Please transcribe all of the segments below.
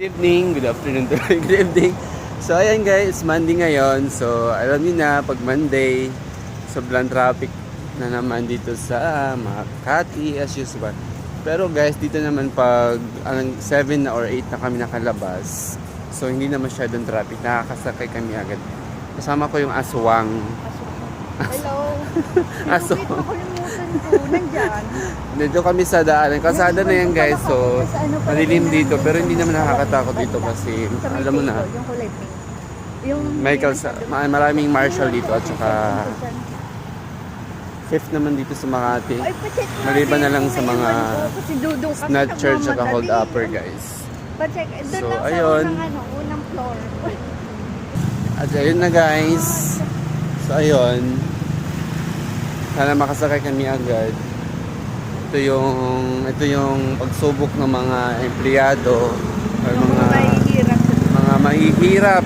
Good afternoon to good evening. So ayan guys, Monday ngayon. So alam niyo na, pag Monday, sobrang traffic na naman dito sa Makati as usual. Pero guys, dito naman pag 7 na or 8 na kami nakalabas, so hindi na masyadong traffic, nakakasakay kami agad. Kasama ko yung aswang. Hello. Aso. Wait, nakalimutan ko. Nandyan. Dito kami sa daanan. Kalsada na yan guys. So, madilim dito. Pero hindi naman nakakatakot dito kasi alam mo na. Yung kulay pink. Yung May maraming marshal dito at saka fifth naman dito sa Makati. Maliban na lang sa mga snatcher at hold upper guys. Pacheck. Doon So, lang sa ayun. unang floor. At ayun na guys. So ayun. Sana makasakay kami agad. Ito yung pagsubok ng mga empleyado or mga mahihirap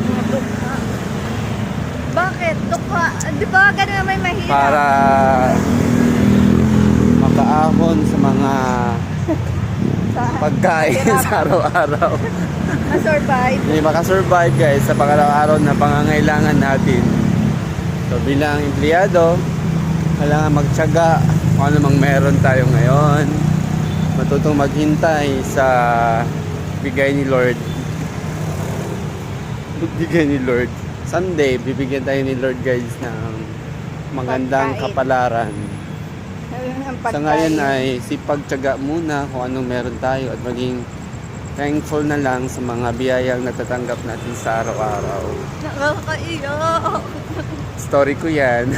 Bakit? Tukha. Di ba ganun na may mahirap? para makaahon sa mga pagkain sa araw-araw. Na-survive. Hindi makasurvive guys sa pangaraw-araw na pangangailangan natin. So bilang empleyado, kailangan magtiyaga kung ano mang meron tayo ngayon. Matutong maghintay sa bigay ni Lord. Bigay ni Lord. Someday, bibigyan tayo ni Lord guys ng magandang kapalaran. Sa ngayon ay sipagtiyaga muna kung anong meron tayo at maging thankful na lang sa mga biyayang natatanggap natin sa araw-araw. Nakakaiyak. Story ko yan.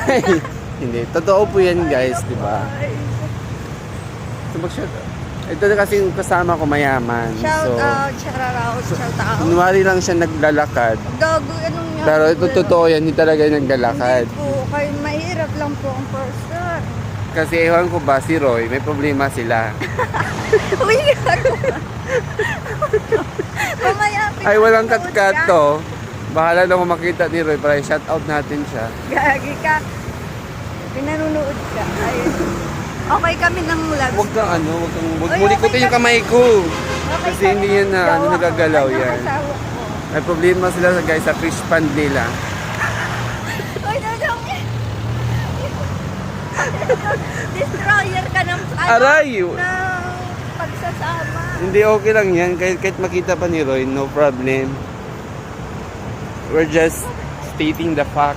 Hindi. Totoo po yan guys, di ba? Ito na kasi yung kasama ko mayaman. Shout out, shout out. Kunwari lang siya naglalakad. Gago, anong niya? Pero ito totoo yan, hindi talaga yung naglalakad. Hindi po, kayo mahirap lang po ang person. Kasi ewan ko ba, si Roy, may problema sila. Uy, gago. Mamaya, Ay, walang pinanonood cut-cut ka. to. Bahala na kung makita ni Roy para i-shout out natin siya. Gagi ka. Pinanunood ka. Ayun. Okay kami ng live. Huwag kang Uy, mulikutin okay yung kamay ko. Okay Kasi kami hindi ng yan jowa ko. nagagalaw Ay, yan. nakasawa ko. May problema sila guys sa fish pond nila. Uy, dadang. Destroyer ka ng Aray! ng pagsasama. Hindi, okay lang yan. Kahit makita pa ni Roy, no problem. We're just stating the fact.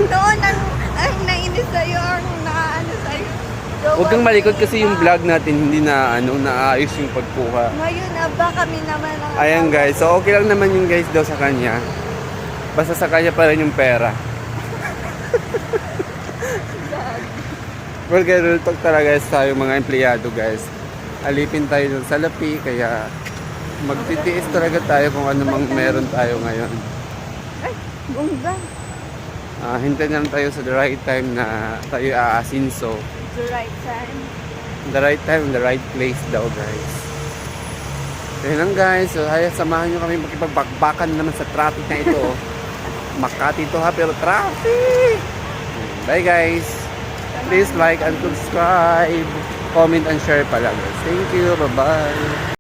Noon, ang nainis sa'yo, ang naaano sa'yo. Huwag kang malikot kasi yung vlog natin hindi na naayos yung pagkuha. Ngayon, kami naman ang... Ayan guys, so okay lang naman yung guys daw sa kanya. Basta sa kanya pa rin yung pera. Well, real talk talaga tayo mga empleyado guys. Alipin tayo ng salapi, kaya magtitiis talaga tayo kung ano mang meron tayo ngayon. Ay, bongga. Hintay na lang tayo sa the right time na tayo aasinso. It's the right time. The right time, the right place daw guys. Kaya lang guys, so samahan nyo kami makipagbakbakan naman sa traffic na ito. Makati ito ha, pero traffic! Bye guys! Please like and subscribe, comment and share pala guys. Thank you, bye bye!